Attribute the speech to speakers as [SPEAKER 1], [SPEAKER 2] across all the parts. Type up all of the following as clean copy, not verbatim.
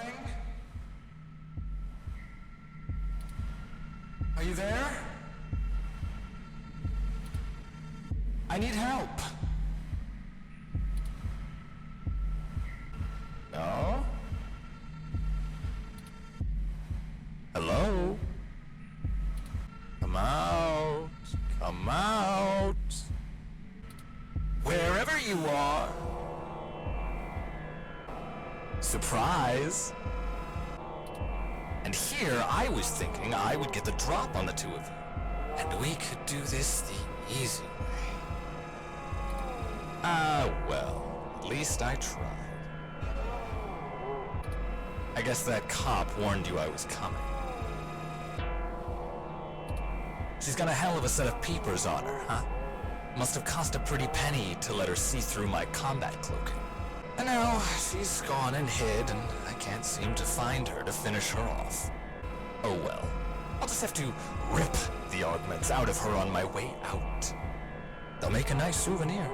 [SPEAKER 1] darling? Are you there? I need help. No? Hello? Come out. Come out. Wherever you are. Surprise. And here I was thinking I would get the drop on the two of you. And we could do this the easy way. Well, at least I tried. I guess that cop warned you I was coming. She's got a hell of a set of peepers on her, huh? Must have cost a pretty penny to let her see through my combat cloaking. And now she's gone and hid, and I can't seem to find her to finish her off. Oh well, I'll just have to rip the augments out of her on my way out. They'll make a nice souvenir.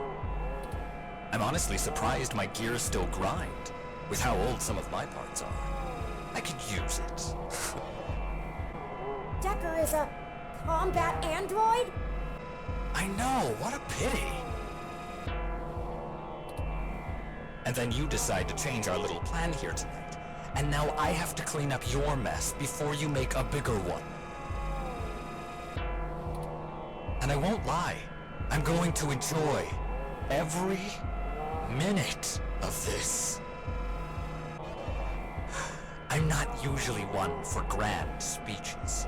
[SPEAKER 1] I'm honestly surprised my gears still grind, with how old some of my parts are. I could use it.
[SPEAKER 2] Decker is a combat android?
[SPEAKER 1] I know, what a pity. And then you decide to change our little plan here tonight. And now I have to clean up your mess before you make a bigger one. And I won't lie, I'm going to enjoy every minute of this. I'm not usually one for grand speeches.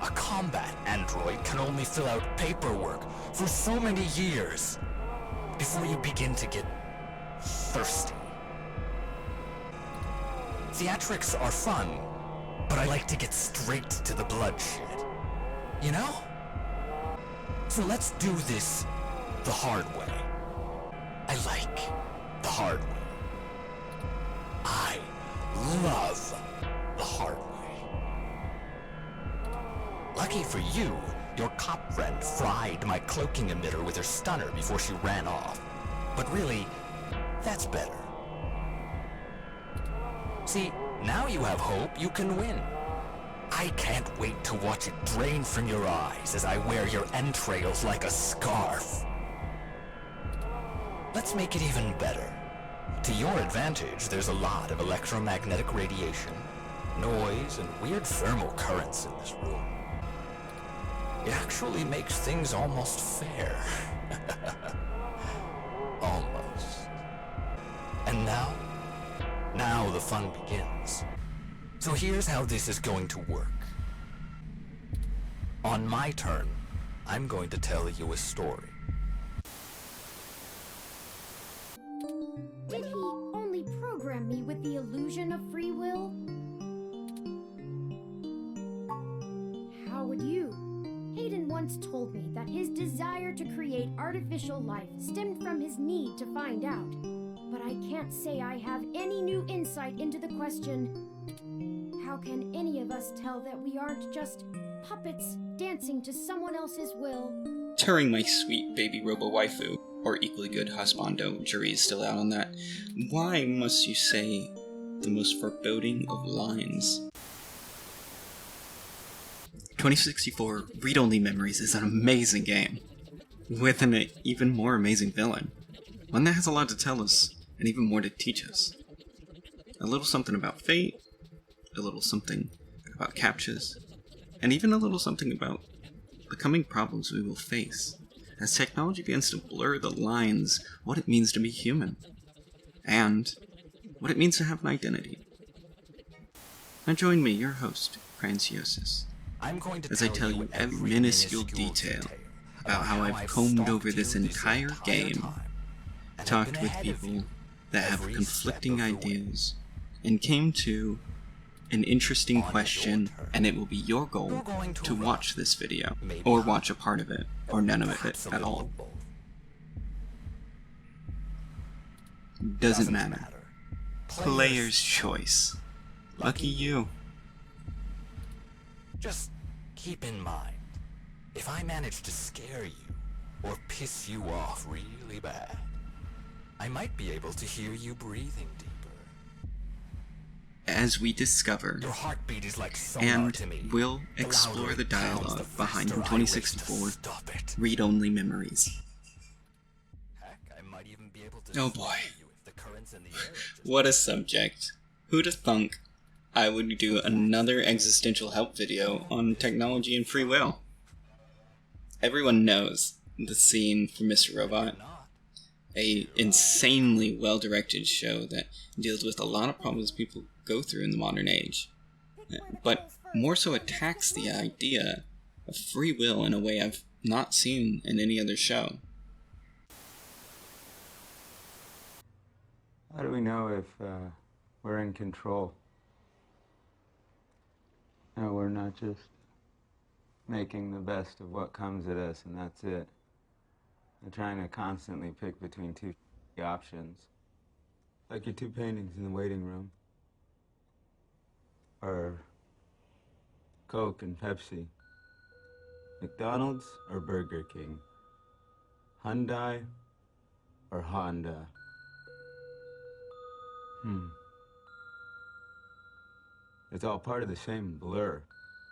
[SPEAKER 1] A combat android can only fill out paperwork for so many years before you begin to get thirsty. Theatrics are fun, but I like to get straight to the bloodshed. You know? So let's do this the hard way. I like the hard way. I love the hard way. Lucky for you, your cop friend fried my cloaking emitter with her stunner before she ran off. But really, that's better. See, now you have hope you can win. I can't wait to watch it drain from your eyes as I wear your entrails like a scarf. Let's make it even better. To your advantage, there's a lot of electromagnetic radiation, noise, and weird thermal currents in this room. It actually makes things almost fair. Almost. And now the fun begins. So here's how this is going to work. On my turn, I'm going to tell you a story.
[SPEAKER 2] Did he only program me with the illusion of free will? How would you? Hayden once told me that his desire to create artificial life stemmed from his need to find out. But I can't say I have any new insight into the question, how can any of us tell that we aren't just puppets dancing to someone else's will?
[SPEAKER 3] Turing, my sweet baby robo-waifu, or equally good husbando, jury is still out on that. Why must you say the most foreboding of lines? 2064 Read-Only Memories is an amazing game, with an even more amazing villain. One that has a lot to tell us, and even more to teach us. A little something about fate, a little something about captchas, and even a little something about the coming problems we will face as technology begins to blur the lines of what it means to be human, and what it means to have an identity. Now join me, your host, Franciosus, as I tell you every minuscule detail about how I've combed over this entire game, talked with people that have conflicting ideas, and came to an interesting question, and it will be your goal to watch this video, or watch a part of it, or none of it at all. Doesn't matter. Player's choice. Lucky you.
[SPEAKER 1] Just keep in mind, if I manage to scare you, or piss you off really bad, I might be able to hear you breathing deeper.
[SPEAKER 3] as we discover,
[SPEAKER 1] Your heartbeat is like sonar
[SPEAKER 3] and
[SPEAKER 1] to me.
[SPEAKER 3] we'll
[SPEAKER 1] The louder
[SPEAKER 3] explore the
[SPEAKER 1] it pounds,
[SPEAKER 3] dialogue
[SPEAKER 1] the
[SPEAKER 3] behind
[SPEAKER 1] faster I
[SPEAKER 3] 2064
[SPEAKER 1] race to stop it.
[SPEAKER 3] read-only memories.
[SPEAKER 1] Heck, I might even be able to
[SPEAKER 3] Oh
[SPEAKER 1] sway
[SPEAKER 3] boy.
[SPEAKER 1] you if the currents in the air are just
[SPEAKER 3] What a subject. Who'd have thunk I would do another existential help video on technology and free will? Everyone knows the scene from Mr. Robot,
[SPEAKER 1] not.
[SPEAKER 3] a insanely well-directed show that deals with a lot of problems people go through in the modern age, but more so attacks the idea of free will in a way I've not seen in any other show.
[SPEAKER 4] How do we know if we're in control? No, we're not just making the best of what comes at us and that's it. We're trying to constantly pick between two options. Like your two paintings in the waiting room. Or Coke and Pepsi. McDonald's or Burger King. Hyundai or Honda. It's all part of the same blur,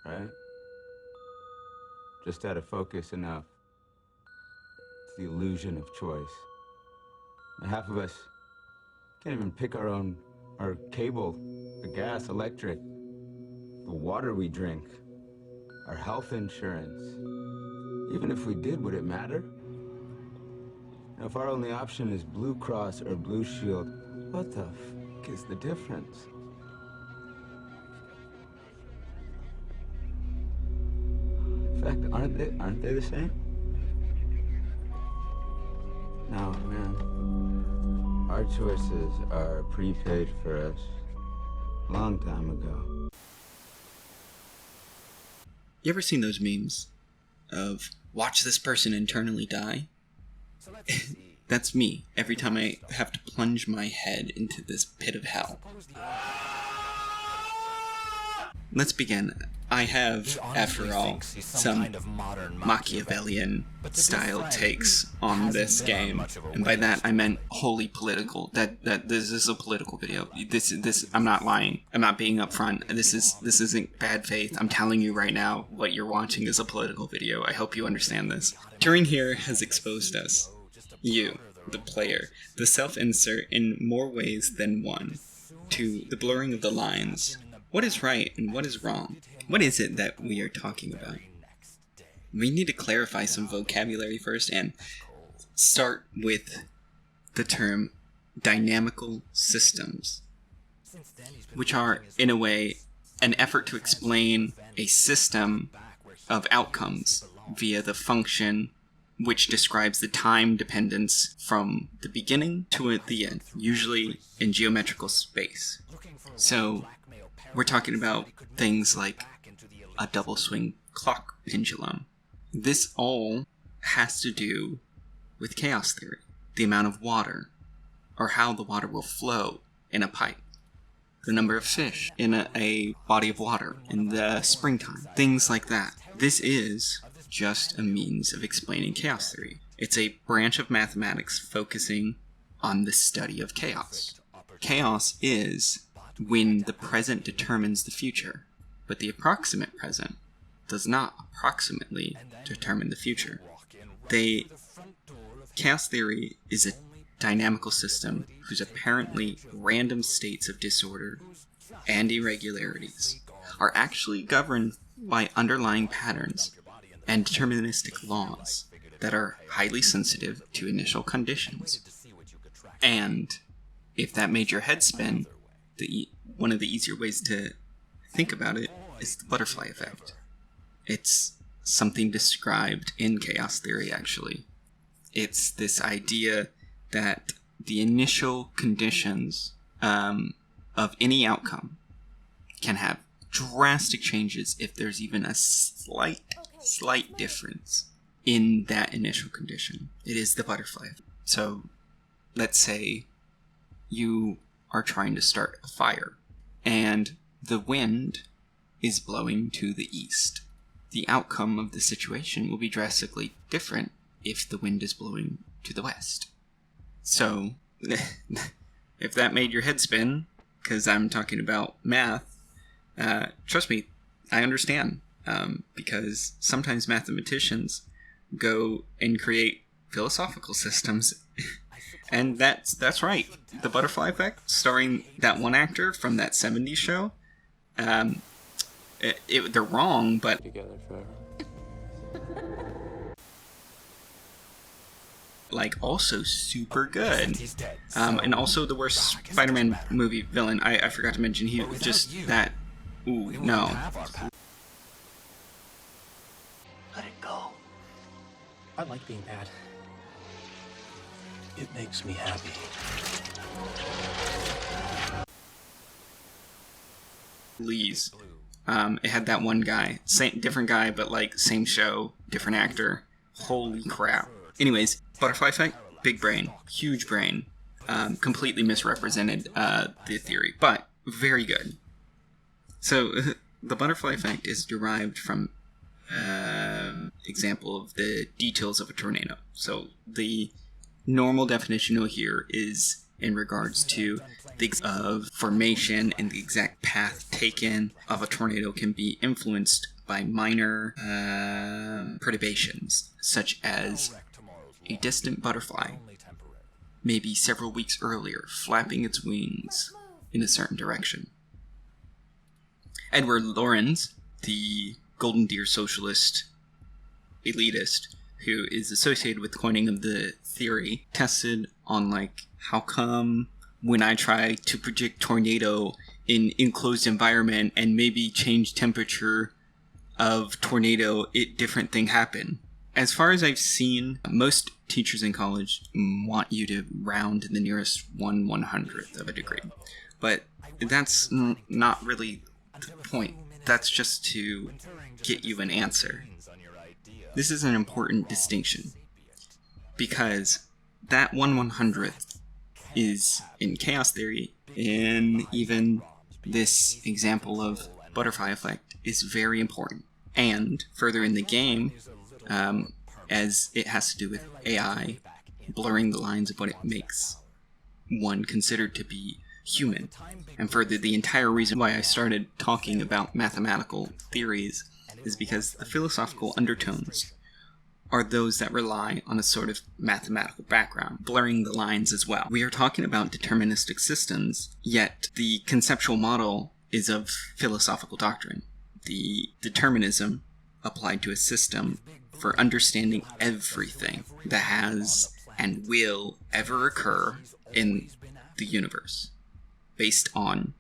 [SPEAKER 4] right? Just out of focus enough. It's the illusion of choice. And half of us can't even pick our cable, the gas, electric, the water we drink, our health insurance. Even if we did, would it matter? Now, if our only option is Blue Cross or Blue Shield, what the f is the difference? In fact, aren't they the same? No, man. Our choices are prepaid for us a long time ago.
[SPEAKER 3] You ever seen those memes of watch this person internally die?
[SPEAKER 1] So let's see.
[SPEAKER 3] That's me every time I have to plunge my head into this pit of hell.
[SPEAKER 1] Suppose the
[SPEAKER 3] Let's begin. I have,
[SPEAKER 1] He honestly
[SPEAKER 3] after all,
[SPEAKER 1] thinks he's some
[SPEAKER 3] some
[SPEAKER 1] kind of modern
[SPEAKER 3] Machiavellian
[SPEAKER 1] But to be
[SPEAKER 3] style
[SPEAKER 1] frank,
[SPEAKER 3] takes on
[SPEAKER 1] hasn't
[SPEAKER 3] this
[SPEAKER 1] been on
[SPEAKER 3] game,
[SPEAKER 1] much of a
[SPEAKER 3] and by that I
[SPEAKER 1] wave.
[SPEAKER 3] meant wholly political. That this is a political video. This I'm not lying. I'm not being upfront. This isn't bad faith. I'm telling you right now, what you're watching is a political video. I hope you understand this. Turing here has exposed us, you, the player, the self-insert in more ways than one, to the blurring of the lines. What is right and what is wrong? What is it that we are talking about? We need to clarify some vocabulary first and start with the term dynamical systems, which are, in a way, an effort to explain a system of outcomes via the function which describes the time dependence from the beginning to the end, usually in geometrical space. So, we're talking about things like a double swing clock pendulum. This all has to do with chaos theory, the amount of water, or how the water will flow in a pipe, the number of fish in a body of water in the springtime, things like that. This is just a means of explaining chaos theory. It's a branch of mathematics focusing on the study of chaos. Chaos is when the present determines the future, but the approximate present does not approximately determine the future. Chaos theory is a dynamical system whose apparently random states of disorder and irregularities are actually governed by underlying patterns and deterministic laws that are highly sensitive to initial conditions. And if that made your head spin, one of the easier ways to think about it is the butterfly effect. It's something described in chaos theory, actually. It's this idea that the initial conditions of any outcome can have drastic changes if there's even a slight difference in that initial condition. It is the butterfly effect. So, let's say you are trying to start a fire, and the wind is blowing to the east. The outcome of the situation will be drastically different if the wind is blowing to the west. So, if that made your head spin, because I'm talking about math, trust me, I understand. Because sometimes mathematicians go and create philosophical systems. And that's right. The Butterfly Effect, starring that one actor from that 70s show, they're wrong, but
[SPEAKER 5] Together forever.
[SPEAKER 3] like also super good.
[SPEAKER 1] He's dead.
[SPEAKER 3] And also the worst Spider-Man movie villain. I forgot to mention, he was just that. Ooh, no.
[SPEAKER 6] Let it go. I like being bad. It makes me happy.
[SPEAKER 3] Lee's. It had that one guy, different guy, but like same show, different actor. Holy crap. Anyways, Butterfly Effect, big brain, huge brain, completely misrepresented the theory, but very good. So the Butterfly Effect is derived from example of the details of a tornado. So the normal definition you'll hear is in regards to the of formation, and the exact path taken of a tornado can be influenced by minor perturbations, such as a distant butterfly, maybe several weeks earlier, flapping its wings in a certain direction. Edward Lorenz, the Golden Deer socialist elitist who is associated with coining of the theory, tested on like, how come when I try to predict tornado in enclosed environment and maybe change temperature of tornado, different thing happen. As far as I've seen, most teachers in college want you to round to the nearest 1/100th of a degree. But that's not really the point. That's just to get you an answer. This is an important distinction, because that 1/100th is, in chaos theory, and even this example of butterfly effect, is very important. And further in the game, as it has to do with AI, blurring the lines of what it makes one considered to be human. And further, the entire reason why I started talking about mathematical theories is because the philosophical undertones are those that rely on a sort of mathematical background, blurring the lines as well. We are talking about deterministic systems, yet the conceptual model is of philosophical doctrine. The determinism applied to a system for understanding everything that has and will ever occur in the universe, based on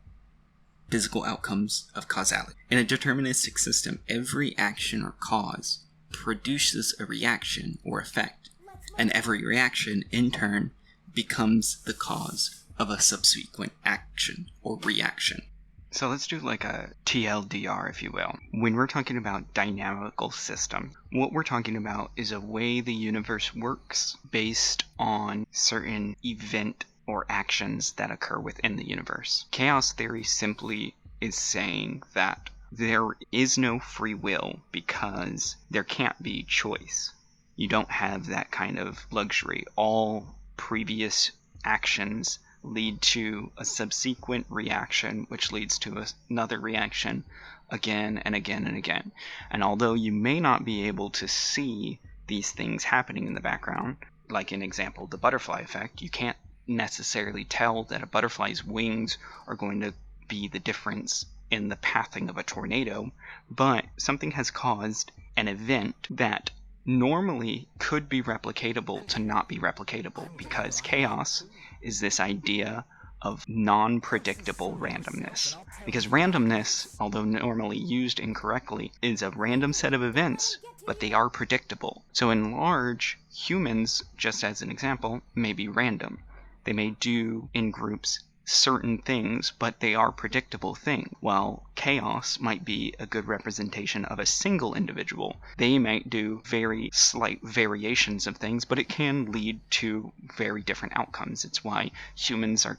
[SPEAKER 3] physical outcomes of causality. In a deterministic system, every action or cause produces a reaction or effect, and every reaction, in turn, becomes the cause of a subsequent action or reaction. So let's do like a TLDR, if you will. When we're talking about dynamical system, what we're talking about is a way the universe works based on certain event or actions that occur within the universe. Chaos theory simply is saying that there is no free will because there can't be choice. You don't have that kind of luxury. All previous actions lead to a subsequent reaction, which leads to another reaction again and again and again. And although you may not be able to see these things happening in the background, like in example, the butterfly effect, you can't necessarily tell that a butterfly's wings are going to be the difference in the pathing of a tornado, but something has caused an event that normally could be replicatable to not be replicatable, because chaos is this idea of non-predictable randomness. Because randomness, although normally used incorrectly, is a random set of events, but they are predictable. So in large, humans, just as an example, may be random. They may do in groups certain things, but they are predictable things. While chaos might be a good representation of a single individual. They might do very slight variations of things, but it can lead to very different outcomes. It's why humans are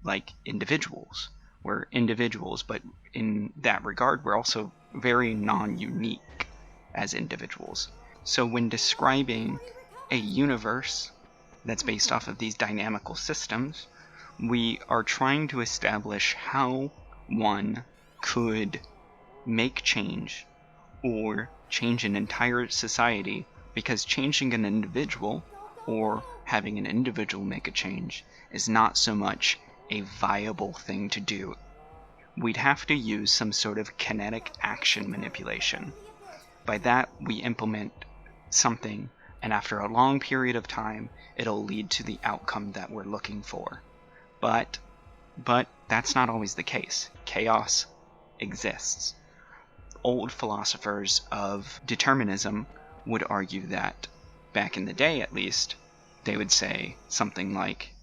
[SPEAKER 3] like individuals. We're individuals, but in that regard, we're also very non-unique as individuals. So when describing a universe that's based off of these dynamical systems,
[SPEAKER 5] We are trying to establish how one could make change or change an entire society, because changing an individual or having an individual make a change is not so much a viable thing to do. We'd have to use some sort of kinetic action manipulation. By that, we implement something, and after a long period of time, it'll lead to the outcome that we're looking for. But that's not always the case. Chaos exists. Old philosophers of determinism would argue that, back in the day at least, they would say something like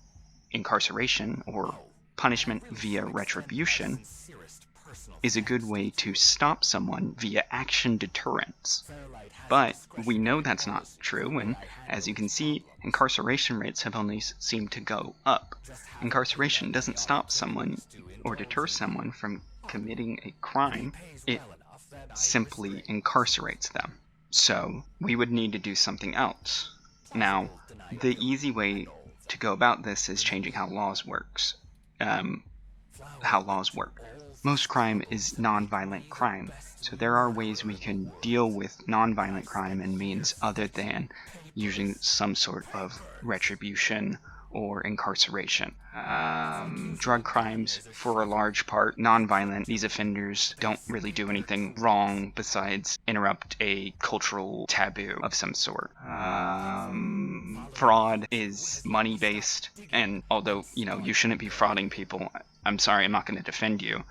[SPEAKER 5] incarceration or punishment via retribution is a good way to stop someone via action deterrence. But we know that's not true, and as you can see, incarceration rates have only seemed to go up. Incarceration doesn't stop someone or deter someone from committing a crime, it simply incarcerates them. So we would need to do something else. Now, the easy way to go about this is changing how laws work. Most crime is non-violent crime, so there are ways we can deal with non-violent crime in means other than using some sort of retribution or incarceration. Drug crimes, for a large part, non-violent. These offenders don't really do anything wrong besides interrupt a cultural taboo of some sort. Fraud is money-based, and although, you shouldn't be frauding people, I'm sorry, I'm not going to defend you.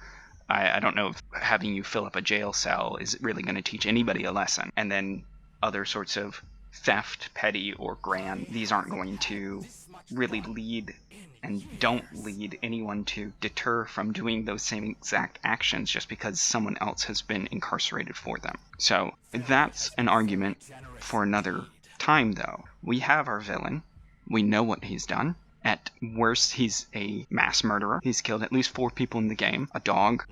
[SPEAKER 5] I don't know if having you fill up a jail cell is really going to teach anybody a lesson. And then other sorts of theft, petty or grand, these aren't going to really lead and don't lead anyone to deter from doing those same exact actions just because someone else has been incarcerated for them. So that's an argument for another time, though. We have our villain. We know what he's done. At worst, he's a mass murderer. He's killed at least 4 people in the game. A dog.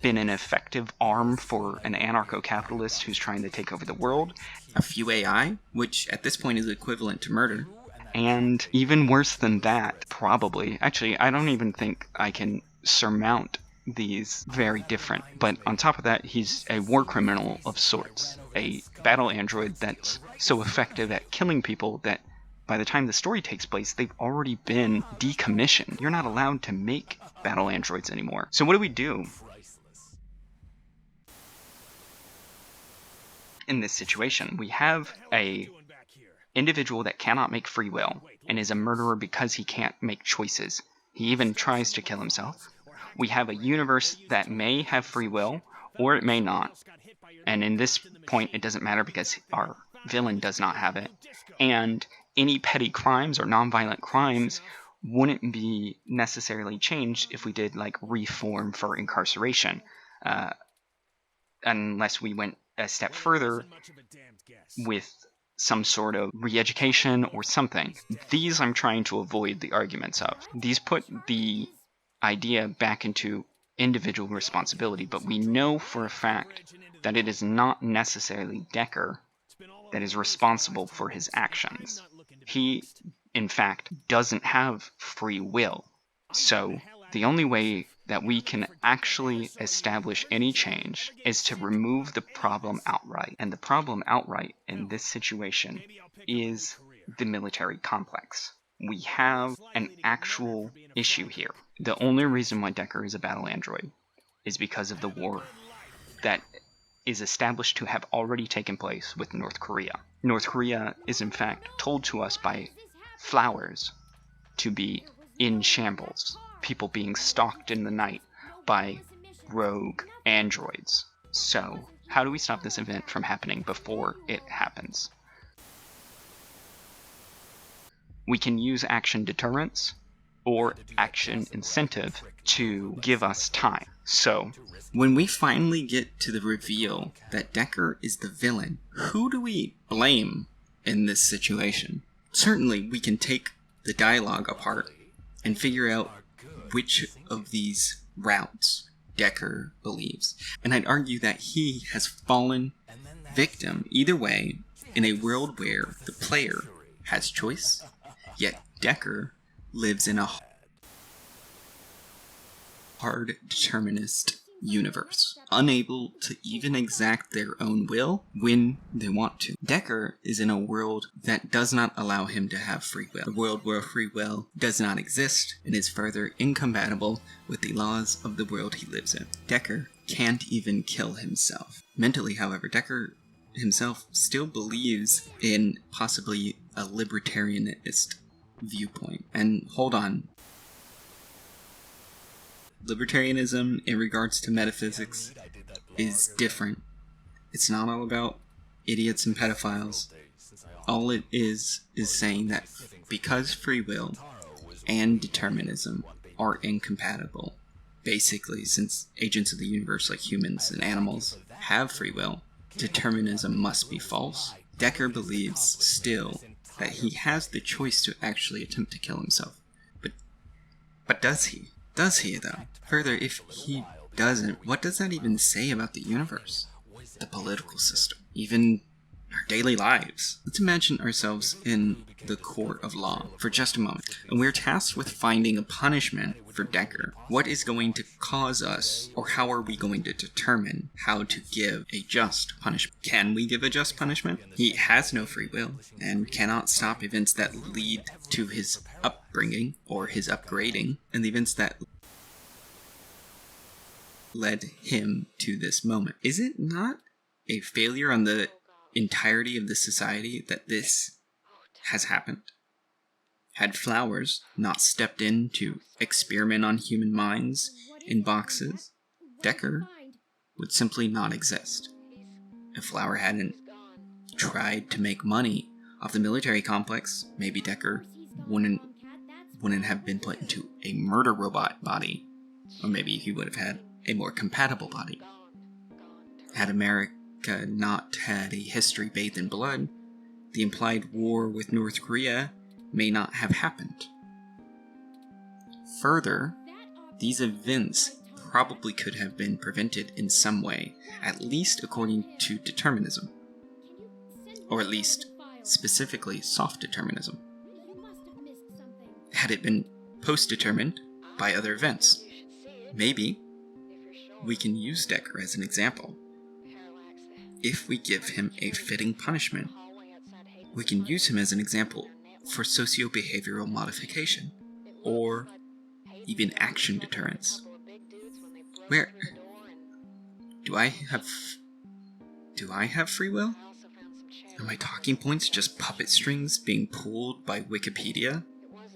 [SPEAKER 5] Been an effective arm for an anarcho-capitalist who's trying to take over the world.
[SPEAKER 3] A few AI, which at this point is equivalent to murder.
[SPEAKER 5] And even worse than that, probably. Actually, I don't even think I can surmount these very different. But on top of that, he's a war criminal of sorts. A battle android that's so effective at killing people that by the time the story takes place, they've already been decommissioned. You're not allowed to make battle androids anymore. So what do we do in this situation? We have a individual that cannot make free will and is a murderer because he can't make choices. He even tries to kill himself. We have a universe that may have free will or it may not. And in this point, it doesn't matter because our villain does not have it. And any petty crimes or nonviolent crimes wouldn't be necessarily changed if we did reform for incarceration, unless we went a step further with some sort of re-education or something. These I'm trying to avoid the arguments of. These put the idea back into individual responsibility, but we know for a fact that it is not necessarily Decker that is responsible for his actions. He, in fact, doesn't have free will. So the only way that we can actually establish any change is to remove the problem outright. And the problem outright in this situation is the military complex. We have an actual issue here. The only reason why Decker is a battle android is because of the war that is established to have already taken place with North Korea. North Korea is in fact told to us by Flowers to be in shambles, people being stalked in the night by rogue androids. So, how do we stop this event from happening before it happens? We can use action deterrence or action incentive to give us time. So,
[SPEAKER 3] when we finally get to the reveal that Decker is the villain, who do we blame in this situation? Certainly, we can take the dialogue apart and figure out which of these routes Decker believes. And I'd argue that he has fallen victim, either way, in a world where the player has choice, yet Decker lives in a hard determinist universe, unable to even exact their own will when they want to. Decker is in a world that does not allow him to have free will. A world where free will does not exist and is further incompatible with the laws of the world he lives in. Decker can't even kill himself. Mentally, however, Decker himself still believes in possibly a libertarianist viewpoint. And hold on. Libertarianism in regards to metaphysics is different. It's not all about idiots and pedophiles. All it is saying that because free will and determinism are incompatible, basically, since agents of the universe like humans and animals have free will, determinism must be false. Decker believes still that he has the choice to actually attempt to kill himself. But does he? Does he, though? Further, if he doesn't, what does that even say about the universe? The political system? Even our daily lives? Let's imagine ourselves in the court of law for just a moment, and we're tasked with finding a punishment for Decker. What is going to cause us, or how are we going to determine how to give a just punishment? Can we give a just punishment? He has no free will, and cannot stop events that lead to his upbringing, or his upgrading, and the events that led him to this moment. Is it not a failure on the entirety of the society that this has happened? Had Flowers not stepped in to experiment on human minds in boxes, Decker would simply not exist. If Flower hadn't tried to make money off the military complex, maybe Decker wouldn't have been put into a murder robot body, or maybe he would have had a more compatible body. Had America not had a history bathed in blood, the implied war with North Korea may not have happened. Further, these events probably could have been prevented in some way, at least according to determinism. Or at least, specifically, soft determinism. Had it been post-determined by other events. Maybe we can use Decker as an example. If we give him a fitting punishment, we can use him as an example for socio-behavioral modification, or even action deterrence. Where do I have free will? Are my talking points just puppet strings being pulled by Wikipedia,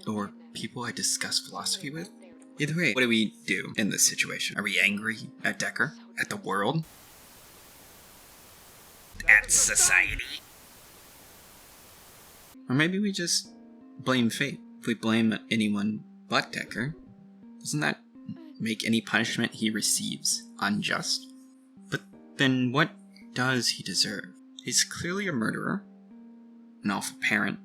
[SPEAKER 3] or people I discuss philosophy with? Either way, what do we do in this situation? Are we angry at Decker? At the world? At society? Or maybe we just blame fate. If we blame anyone but Decker, doesn't that make any punishment he receives unjust? But then what does he deserve? He's clearly a murderer, an awful parent,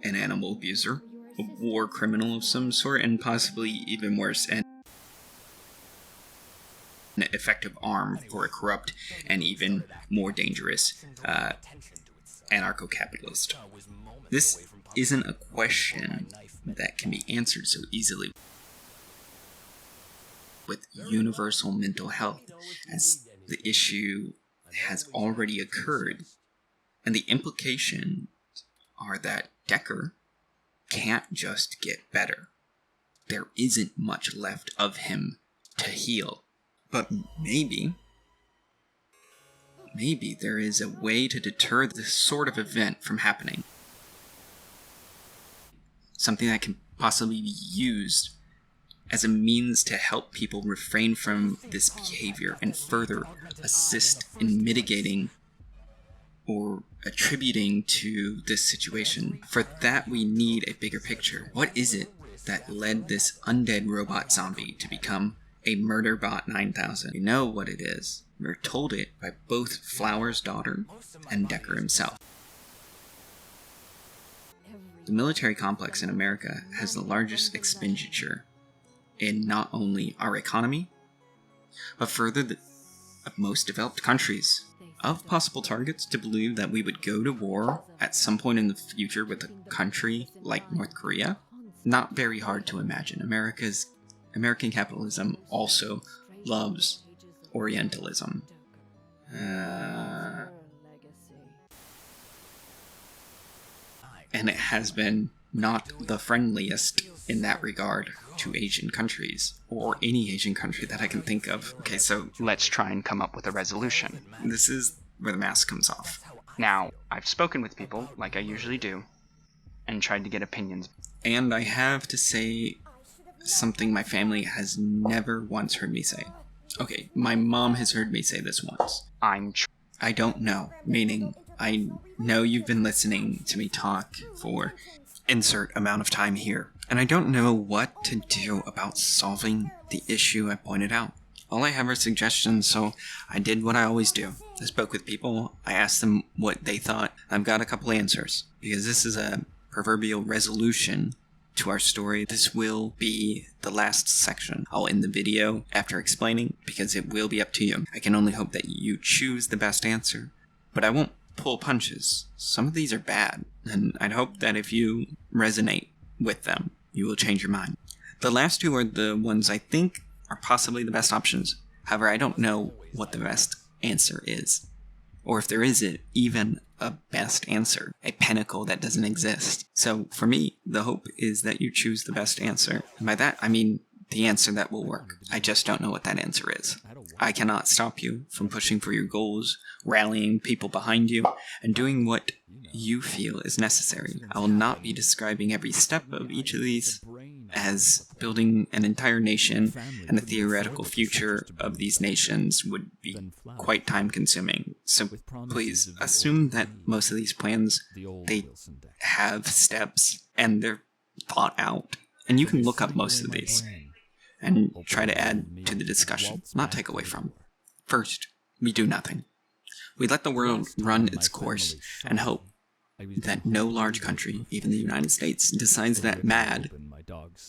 [SPEAKER 3] an animal abuser, a war criminal of some sort, and possibly even worse, an effective arm for a corrupt and even more dangerous anarcho-capitalist. This isn't a question that can be answered so easily with universal mental health, as the issue has already occurred, and the implications are that Decker can't just get better. There isn't much left of him to heal. But maybe there is a way to deter this sort of event from happening. Something that can possibly be used as a means to help people refrain from this behavior and further assist in mitigating or attributing to this situation. For that, we need a bigger picture. What is it that led this undead robot zombie to become a Murderbot 9000? We know what it is. We're told it by both Flower's daughter and Decker himself. The military complex in America has the largest expenditure in not only our economy, but further of most developed countries. Of possible targets, to believe that we would go to war at some point in the future with a country like North Korea, not very hard to imagine. America's American capitalism also loves Orientalism. And it has been not the friendliest in that regard to Asian countries, or any Asian country that I can think of. Okay, so
[SPEAKER 5] Let's try and come up with a resolution.
[SPEAKER 3] this is where the mask comes off.
[SPEAKER 5] Now, I've spoken with people, like I usually do, and tried to get opinions.
[SPEAKER 3] And I have to say something my family has never once heard me say. Okay, my mom has heard me say this once. I don't know, meaning I know you've been listening to me talk for insert amount of time here, and I don't know what to do about solving the issue I pointed out. All I have are suggestions, so I did what I always do. I spoke with people, I asked them what they thought. I've got a couple answers, because this is a proverbial resolution to our story. This will be the last section. I'll end the video after explaining, because it will be up to you. I can only hope that you choose the best answer, but I won't pull punches. Some of these are bad, and I'd hope that if you resonate with them, you will change your mind. The last two are the ones I think are possibly the best options. However, I don't know what the best answer is, or if there is even a best answer, a pinnacle that doesn't exist. So for me, the hope is that you choose the best answer. And by that, I mean the answer that will work. I just don't know what that answer is. I cannot stop you from pushing for your goals, rallying people behind you, and doing what you feel is necessary. I will not be describing every step of each of these, as building an entire nation and the theoretical future of these nations would be quite time-consuming. So please, assume that most of these plans, they have steps and they're thought out. And you can look up most of these and try to add to the discussion, not take away from. First, we do nothing. We let the world run its course and hope that no large country, even the United States, decides that mad,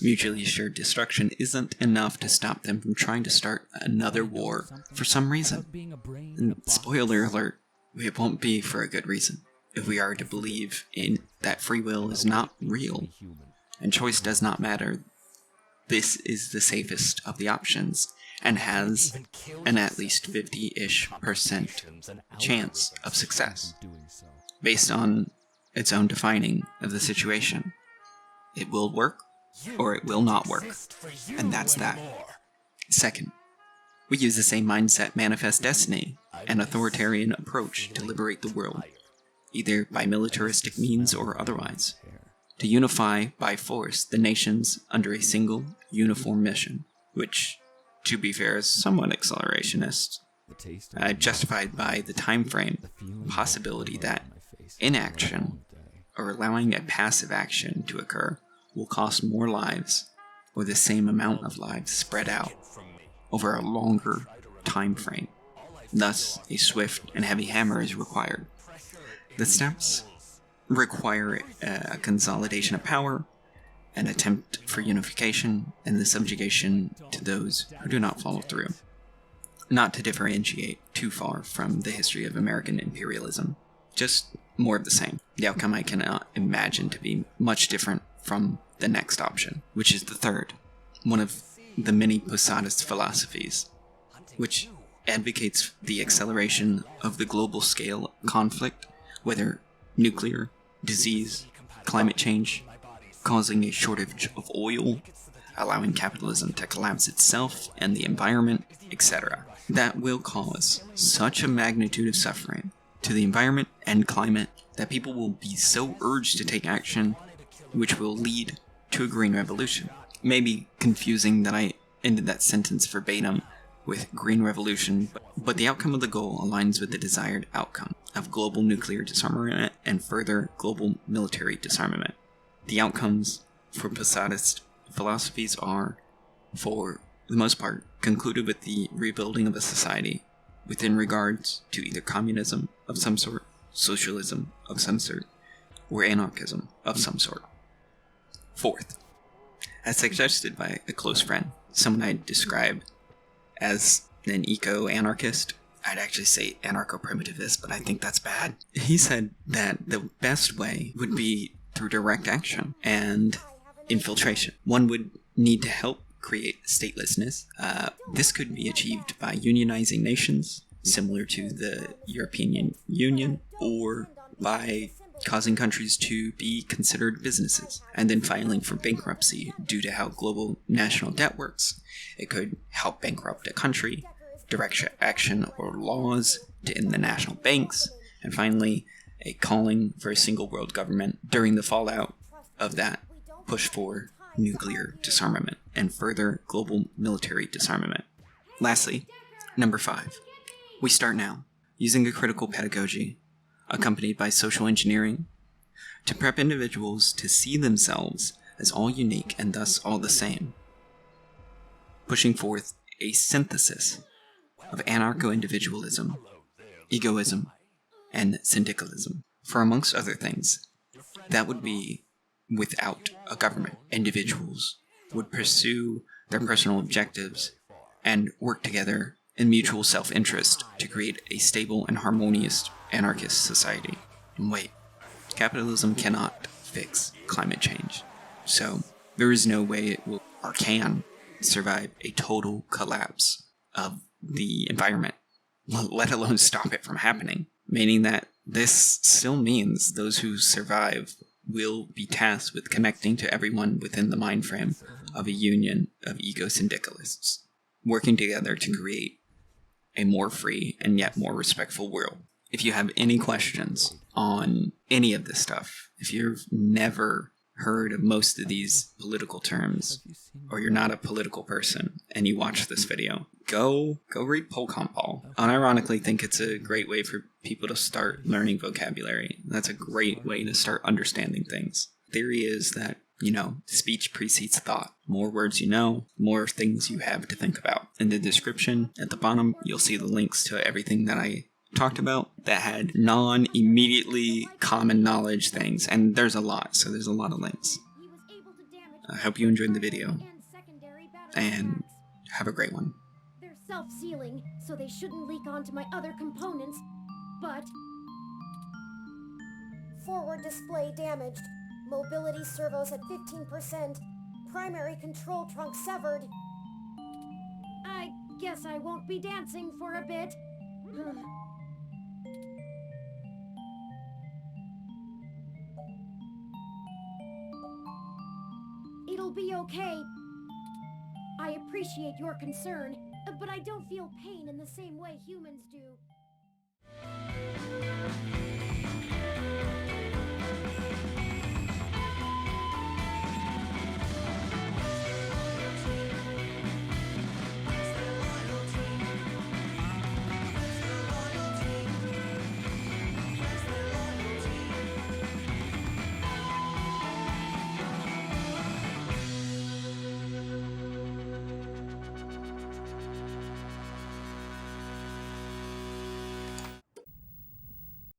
[SPEAKER 3] mutually assured destruction isn't enough to stop them from trying to start another war for some reason. And spoiler alert, it won't be for a good reason. If we are to believe in that free will is not real, and choice does not matter, this is the safest of the options, and has an at least 50-ish% chance of success, based on its own defining of the situation. It will work, or it will not work, and that's that. Second, we use the same mindset manifest destiny, an authoritarian approach to liberate the world, either by militaristic means or otherwise, to unify by force the nations under a single, uniform mission, which, to be fair, is somewhat accelerationist, justified by the time frame possibility that inaction, or allowing a passive action to occur, will cost more lives, or the same amount of lives spread out over a longer time frame. Thus, a swift and heavy hammer is required. The steps require a consolidation of power, an attempt for unification, and the subjugation to those who do not follow through. Not to differentiate too far from the history of American imperialism, just more of the same. The outcome I cannot imagine to be much different from the next option, which is the third, one of the many Posadist philosophies, which advocates the acceleration of the global scale conflict, whether nuclear, disease, climate change, causing a shortage of oil, allowing capitalism to collapse itself and the environment, etc. That will cause such a magnitude of suffering to the environment and climate that people will be so urged to take action, which will lead to a green revolution. Maybe confusing that I ended that sentence verbatim with green revolution, but the outcome of the goal aligns with the desired outcome of global nuclear disarmament and further global military disarmament. The outcomes for Posadist philosophies are, for the most part, concluded with the rebuilding of a society within regards to either communism of some sort, socialism of some sort, or anarchism of some sort. Fourth, as suggested by a close friend, someone I describe as an eco-anarchist, I'd actually say anarcho-primitivist, but I think that's bad. He said that the best way would be through direct action and infiltration. One would need to help create statelessness. This could be achieved by unionizing nations, similar to the European Union, or by causing countries to be considered businesses, and then filing for bankruptcy due to how global national debt works. It could help bankrupt a country, direct action or laws to end the national banks, and finally, a calling for a single world government during the fallout of that push for nuclear disarmament and further global military disarmament. Lastly, number 5. We start now, using a critical pedagogy, accompanied by social engineering, to prep individuals to see themselves as all unique and thus all the same, pushing forth a synthesis of anarcho-individualism, egoism, and syndicalism. For amongst other things, that would be without a government. Individuals would pursue their personal objectives and work together in mutual self-interest to create a stable and harmonious anarchist society. And wait, capitalism cannot fix climate change. So there is no way it will or can survive a total collapse of the environment, let alone stop it from happening. Meaning that this still means those who survive will be tasked with connecting to everyone within the mind frame of a union of ego-syndicalists, working together to create a more free and yet more respectful world. If you have any questions on any of this stuff, if you've never heard of most of these political terms, or you're not a political person and you watch this video, go read Polkampol. Unironically, think it's a great way for people to start learning vocabulary. That's a great way to start understanding things. Theory is that, speech precedes thought. More words you know, more things you have to think about. In the description at the bottom, you'll see the links to everything that I talked about that had non-immediately common knowledge things, and there's a lot, so there's a lot of links. I hope you enjoyed the video, and have a great one.
[SPEAKER 2] They're self-sealing, so they shouldn't leak onto my other components, but... Forward display damaged. Mobility servos at 15%. Primary control trunk severed. I guess I won't be dancing for a bit. It'll be okay. I appreciate your concern, but I don't feel pain in the same way humans do.